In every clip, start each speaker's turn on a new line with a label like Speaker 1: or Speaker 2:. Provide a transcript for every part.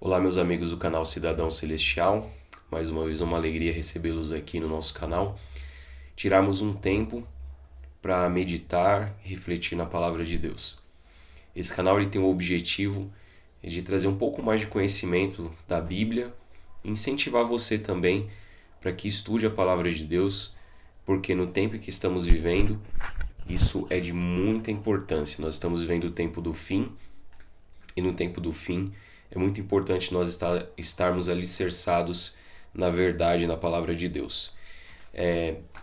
Speaker 1: Olá, meus amigos do canal Cidadão Celestial. Mais uma vez, uma alegria recebê-los aqui no nosso canal. Tirarmos um tempo para meditar e refletir na palavra de Deus. Esse canal ele tem o objetivo de trazer um pouco mais de conhecimento da Bíblia e incentivar você também para que estude a palavra de Deus, porque no tempo que estamos vivendo, isso é de muita importância. Nós estamos vivendo o tempo do fim, e no tempo do fim é muito importante nós estarmos alicerçados na verdade, na palavra de Deus.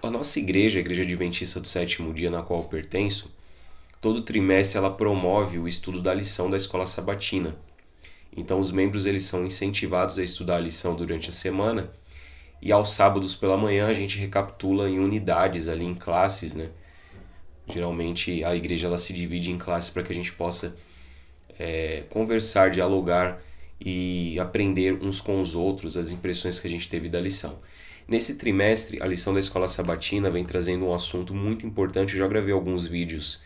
Speaker 1: A nossa igreja, a Igreja Adventista do Sétimo Dia, na qual eu pertenço, todo trimestre ela promove o estudo da lição da escola sabatina. Então os membros eles são incentivados a estudar a lição durante a semana, e aos sábados pela manhã a gente recapitula em unidades ali, em classes, né? Geralmente a igreja ela se divide em classes para que a gente possa conversar, dialogar e aprender uns com os outros as impressões que a gente teve da lição. Nesse trimestre, a lição da escola sabatina vem trazendo um assunto muito importante. Eu já gravei alguns vídeos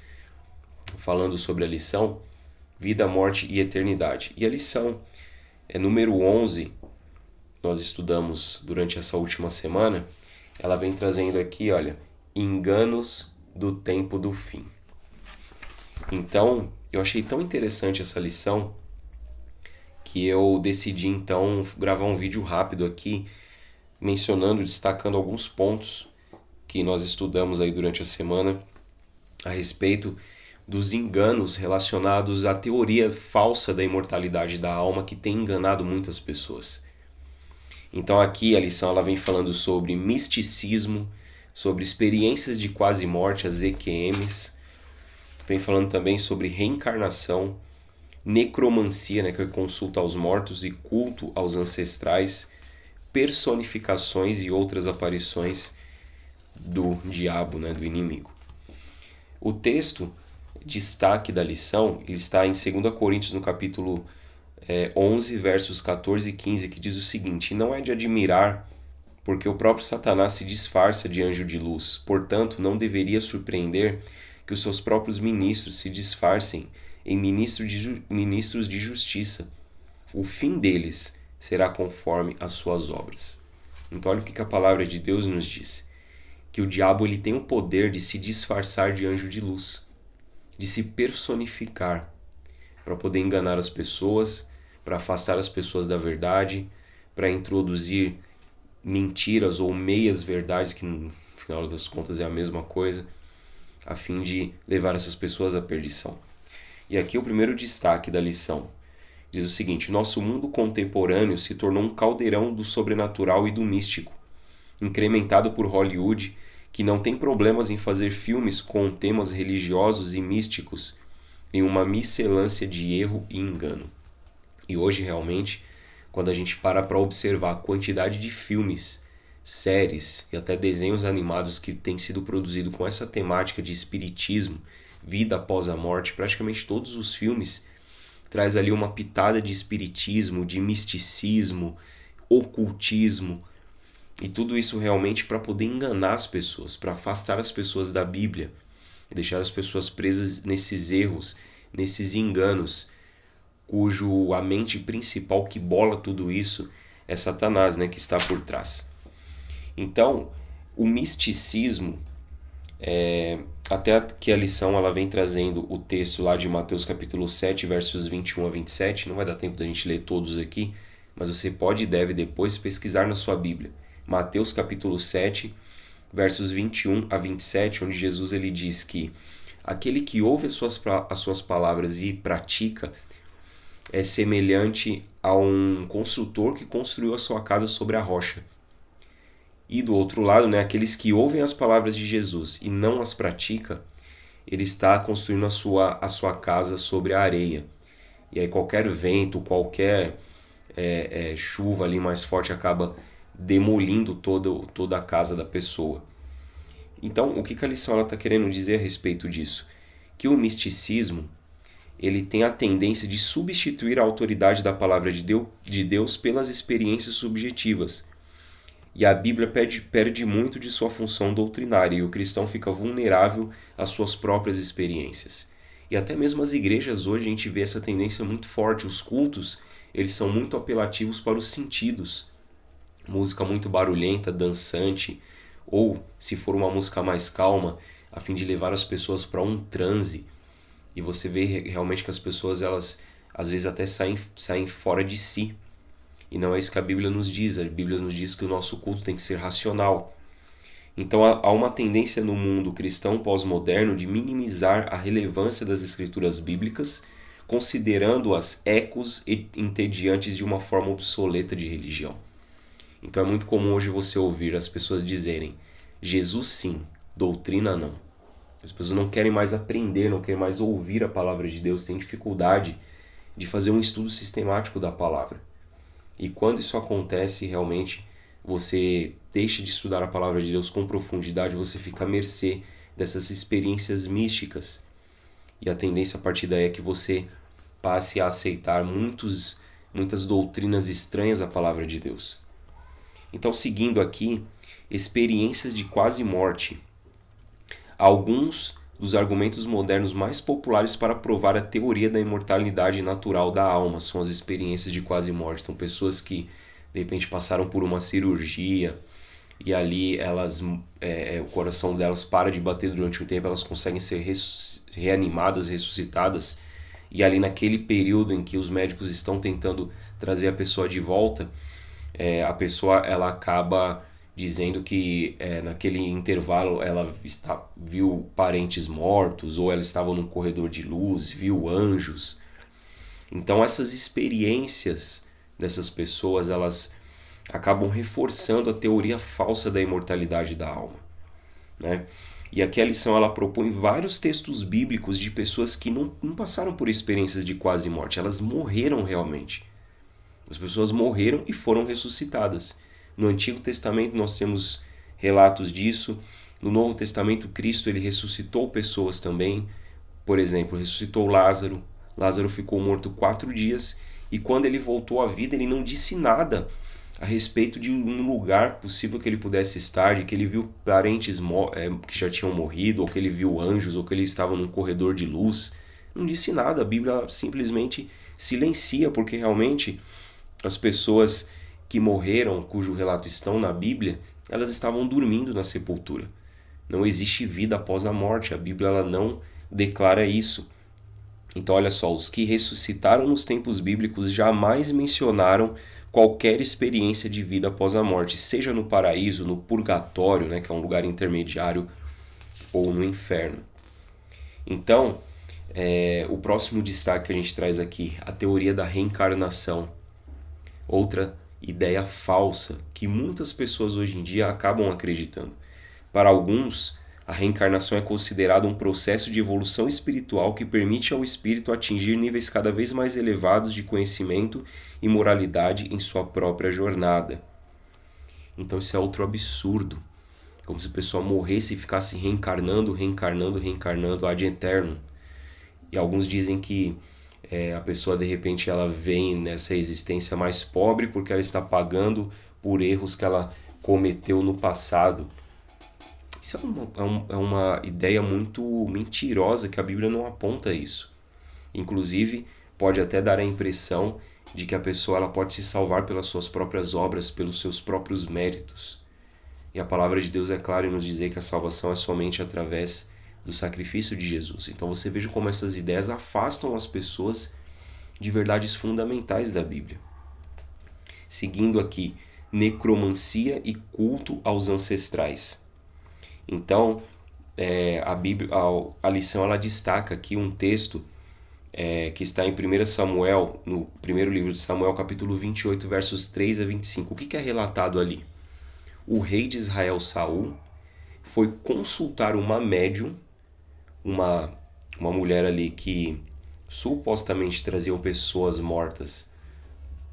Speaker 1: falando sobre a lição, vida, morte e eternidade. E a lição número 11, nós estudamos durante essa última semana, ela vem trazendo aqui, olha, enganos do tempo do fim. Então, eu achei tão interessante essa lição que eu decidi então gravar um vídeo rápido aqui mencionando, destacando alguns pontos que nós estudamos aí durante a semana a respeito dos enganos relacionados à teoria falsa da imortalidade da alma que tem enganado muitas pessoas. Então aqui a lição ela vem falando sobre misticismo, sobre experiências de quase morte, as EQMs, vem falando também sobre reencarnação, necromancia, né, que é consulta aos mortos e culto aos ancestrais, personificações e outras aparições do diabo, né, do inimigo. O texto, destaque da lição, ele está em 2 Coríntios, no capítulo 11, versos 14 e 15, que diz o seguinte: não é de admirar, porque o próprio Satanás se disfarça de anjo de luz, portanto não deveria surpreender que os seus próprios ministros se disfarcem em ministros de justiça. O fim deles será conforme as suas obras. Então olha o que a palavra de Deus nos diz. Que o diabo ele tem o poder de se disfarçar de anjo de luz, de se personificar, para poder enganar as pessoas, para afastar as pessoas da verdade, para introduzir mentiras ou meias verdades, que no final das contas é a mesma coisa, a fim de levar essas pessoas à perdição. E aqui o primeiro destaque da lição diz o seguinte: nosso mundo contemporâneo se tornou um caldeirão do sobrenatural e do místico, incrementado por Hollywood, que não tem problemas em fazer filmes com temas religiosos e místicos em uma miscelância de erro e engano. E hoje realmente, quando a gente para observar a quantidade de filmes, séries e até desenhos animados que têm sido produzidos com essa temática de espiritismo, vida após a morte, praticamente todos os filmes traz ali uma pitada de espiritismo, de misticismo, ocultismo, e tudo isso realmente para poder enganar as pessoas, para afastar as pessoas da Bíblia, deixar as pessoas presas nesses erros, nesses enganos, cujo a mente principal que bola tudo isso é Satanás, né, que está por trás. Então, o misticismo, até que a lição ela vem trazendo o texto lá de Mateus capítulo 7, versos 21 a 27, não vai dar tempo da gente ler todos aqui, mas você pode e deve depois pesquisar na sua Bíblia. Mateus capítulo 7, versos 21 a 27, onde Jesus ele diz que aquele que ouve as suas palavras e pratica é semelhante a um construtor que construiu a sua casa sobre a rocha. E do outro lado, né, aqueles que ouvem as palavras de Jesus e não as praticam, ele está construindo a sua casa sobre a areia. E aí qualquer vento, qualquer chuva ali mais forte acaba demolindo toda a casa da pessoa. Então, o que a lição está querendo dizer a respeito disso? Que o misticismo ele tem a tendência de substituir a autoridade da palavra de Deus pelas experiências subjetivas. E a Bíblia perde muito de sua função doutrinária, e o cristão fica vulnerável às suas próprias experiências. E até mesmo as igrejas hoje a gente vê essa tendência muito forte. Os cultos, eles são muito apelativos para os sentidos. Música muito barulhenta, dançante, ou se for uma música mais calma, a fim de levar as pessoas para um transe. E você vê realmente que as pessoas, elas às vezes até saem fora de si. E não é isso que a Bíblia nos diz. A Bíblia nos diz que o nosso culto tem que ser racional. Então há uma tendência no mundo cristão pós-moderno de minimizar a relevância das escrituras bíblicas, considerando-as ecos entediantes de uma forma obsoleta de religião. Então é muito comum hoje você ouvir as pessoas dizerem: Jesus sim, doutrina não. As pessoas não querem mais aprender, não querem mais ouvir a palavra de Deus, têm dificuldade de fazer um estudo sistemático da palavra. E quando isso acontece, realmente, você deixa de estudar a palavra de Deus com profundidade, você fica à mercê dessas experiências místicas. E a tendência a partir daí é que você passe a aceitar muitas doutrinas estranhas à palavra de Deus. Então, seguindo aqui, experiências de quase morte. Alguns dos argumentos modernos mais populares para provar a teoria da imortalidade natural da alma são as experiências de quase morte. Então, pessoas que de repente passaram por uma cirurgia e ali o coração delas para de bater durante um tempo, elas conseguem ser reanimadas, ressuscitadas, e ali naquele período em que os médicos estão tentando trazer a pessoa de volta, a pessoa ela acaba dizendo que naquele intervalo ela viu parentes mortos, ou ela estava num corredor de luz, viu anjos. Então essas experiências dessas pessoas, elas acabam reforçando a teoria falsa da imortalidade da alma, né? E aqui a lição ela propõe vários textos bíblicos de pessoas que não passaram por experiências de quase morte, elas morreram realmente. As pessoas morreram e foram ressuscitadas. No Antigo Testamento nós temos relatos disso. No Novo Testamento, Cristo ele ressuscitou pessoas também. Por exemplo, ressuscitou Lázaro. Lázaro ficou morto 4 dias e quando ele voltou à vida, ele não disse nada a respeito de um lugar possível que ele pudesse estar, de que ele viu parentes que já tinham morrido, ou que ele viu anjos, ou que ele estava num corredor de luz. Não disse nada. A Bíblia simplesmente silencia, porque realmente as pessoas que morreram, cujo relato estão na Bíblia, elas estavam dormindo na sepultura. Não existe vida após a morte. A Bíblia ela não declara isso. Então olha só, os que ressuscitaram nos tempos bíblicos jamais mencionaram qualquer experiência de vida após a morte, seja no paraíso, no purgatório, né, que é um lugar intermediário, ou no inferno. Então, o próximo destaque que a gente traz aqui, a teoria da reencarnação. Outra ideia falsa que muitas pessoas hoje em dia acabam acreditando. Para alguns, a reencarnação é considerada um processo de evolução espiritual que permite ao espírito atingir níveis cada vez mais elevados de conhecimento e moralidade em sua própria jornada. Então isso é outro absurdo. Como se a pessoa morresse e ficasse reencarnando ad eterno. E alguns dizem que a pessoa de repente ela vem nessa existência mais pobre porque ela está pagando por erros que ela cometeu no passado. Isso é uma ideia muito mentirosa, que a Bíblia não aponta isso. Inclusive, pode até dar a impressão de que a pessoa ela pode se salvar pelas suas próprias obras, pelos seus próprios méritos. E a palavra de Deus é clara em nos dizer que a salvação é somente através do sacrifício de Jesus. Então você veja como essas ideias afastam as pessoas de verdades fundamentais da Bíblia. Seguindo aqui, necromancia e culto aos ancestrais. Então, a lição ela destaca aqui um texto que está em 1 Samuel, no primeiro livro de Samuel, capítulo 28, versos 3 a 25. O que é relatado ali? O rei de Israel, Saul, foi consultar uma médium, uma mulher ali que supostamente traziam pessoas mortas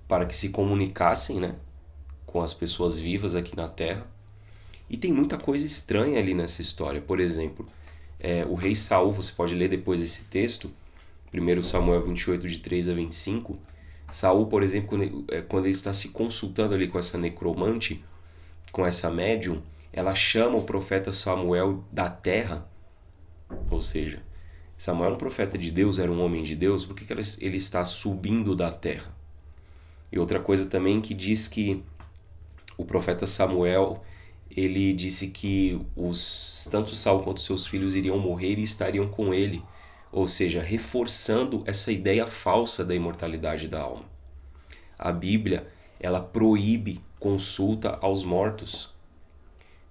Speaker 1: para que se comunicassem, né, com as pessoas vivas aqui na terra. E tem muita coisa estranha ali nessa história. Por exemplo, o rei Saul, você pode ler depois esse texto, 1 Samuel 28, de 3 a 25. Saul, por exemplo, quando ele está se consultando ali com essa necromante, com essa médium, ela chama o profeta Samuel da terra. Ou seja, Samuel era um profeta de Deus, era um homem de Deus, por que ele está subindo da terra? E outra coisa também que diz que o profeta Samuel, ele disse que tanto Saul quanto seus filhos iriam morrer e estariam com ele, ou seja, reforçando essa ideia falsa da imortalidade da alma. A Bíblia, ela proíbe consulta aos mortos.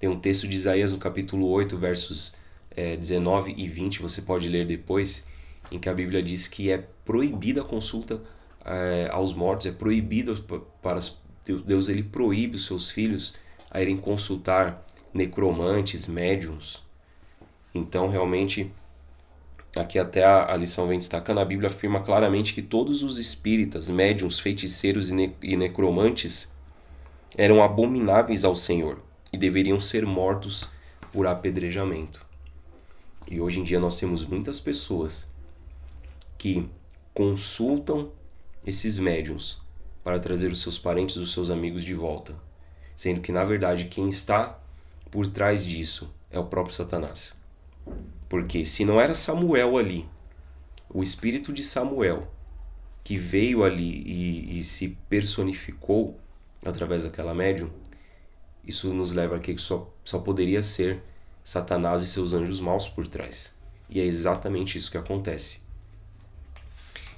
Speaker 1: Tem um texto de Isaías no capítulo 8, versos 19 e 20, você pode ler depois, em que a Bíblia diz que é proibida a consulta aos mortos, é proibido para Deus, ele proíbe os seus filhos a irem consultar necromantes, médiuns. Então, realmente, aqui até a lição vem destacando, a Bíblia afirma claramente que todos os espíritas, médiuns, feiticeiros e necromantes eram abomináveis ao Senhor e deveriam ser mortos por apedrejamento. E hoje em dia nós temos muitas pessoas que consultam esses médiuns para trazer os seus parentes, os seus amigos de volta, sendo que na verdade quem está por trás disso é o próprio Satanás. Porque se não era Samuel ali, o espírito de Samuel, que veio ali e se personificou através daquela médium, isso nos leva a que só poderia ser Satanás e seus anjos maus por trás. E é exatamente isso que acontece.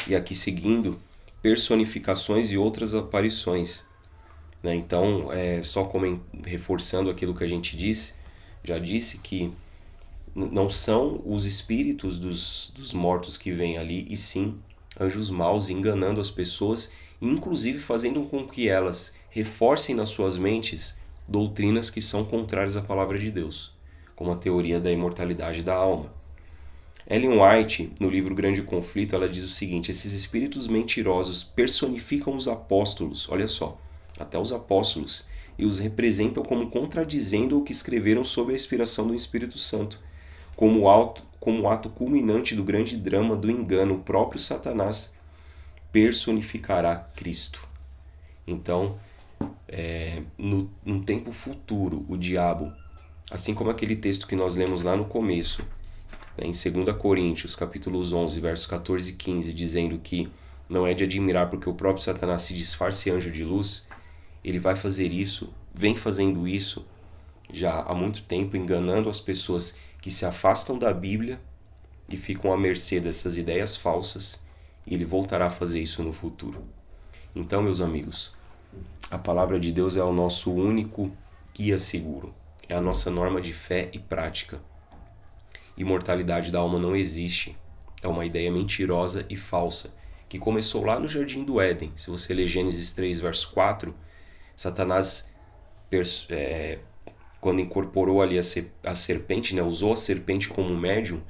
Speaker 1: E aqui seguindo, personificações e outras aparições. Né? Então, só reforçando aquilo que a gente já disse que não são os espíritos dos mortos que vêm ali, e sim anjos maus enganando as pessoas, inclusive fazendo com que elas reforcem nas suas mentes doutrinas que são contrárias à palavra de Deus, como a teoria da imortalidade da alma. Ellen White, no livro Grande Conflito, ela diz o seguinte: esses espíritos mentirosos personificam os apóstolos, olha só, até os apóstolos, e os representam como contradizendo o que escreveram sob a inspiração do Espírito Santo, como ato culminante do grande drama do engano. O próprio Satanás personificará Cristo. Então, no tempo futuro, o diabo, assim como aquele texto que nós lemos lá no começo, em 2 Coríntios, capítulos 11, versos 14 e 15, dizendo que não é de admirar porque o próprio Satanás se disfarce anjo de luz, ele vai fazer isso, vem fazendo isso já há muito tempo, enganando as pessoas que se afastam da Bíblia e ficam à mercê dessas ideias falsas, e ele voltará a fazer isso no futuro. Então, meus amigos, a palavra de Deus é o nosso único guia seguro, é a nossa norma de fé e prática. Imortalidade da alma não existe, é uma ideia mentirosa e falsa, que começou lá no Jardim do Éden. Se você ler Gênesis 3, verso 4, Satanás, quando incorporou ali a serpente, né, usou a serpente como médium,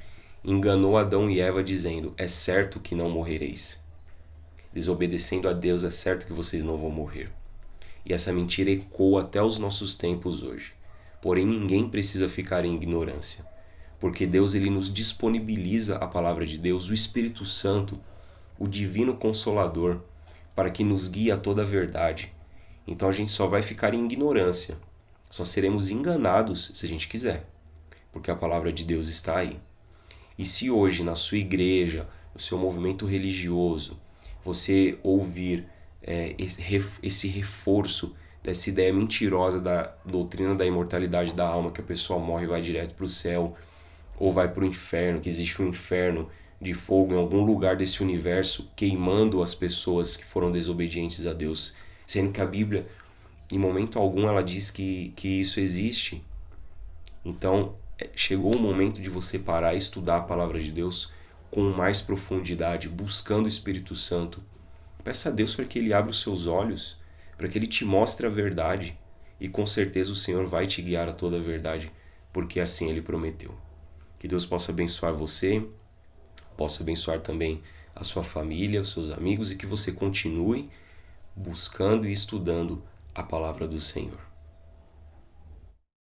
Speaker 1: enganou Adão e Eva dizendo: é certo que não morrereis. Desobedecendo a Deus, é certo que vocês não vão morrer. E essa mentira ecoa até os nossos tempos hoje. Porém, ninguém precisa ficar em ignorância, porque Deus, ele nos disponibiliza a palavra de Deus, o Espírito Santo, o Divino Consolador, para que nos guie a toda a verdade. Então a gente só vai ficar em ignorância, só seremos enganados se a gente quiser, porque a palavra de Deus está aí. E se hoje na sua igreja, no seu movimento religioso, você ouvir esse reforço dessa ideia mentirosa da doutrina da imortalidade da alma, que a pessoa morre e vai direto para o céu, ou vai para o inferno, que existe um inferno de fogo em algum lugar desse universo, queimando as pessoas que foram desobedientes a Deus, sendo que a Bíblia, em momento algum, ela diz que isso existe. Então, chegou o momento de você parar e estudar a palavra de Deus com mais profundidade, buscando o Espírito Santo. Peça a Deus para que Ele abra os seus olhos, para que Ele te mostre a verdade, e com certeza o Senhor vai te guiar a toda a verdade, porque assim Ele prometeu. Que Deus possa abençoar você, possa abençoar também a sua família, os seus amigos, e que você continue buscando e estudando a palavra do Senhor.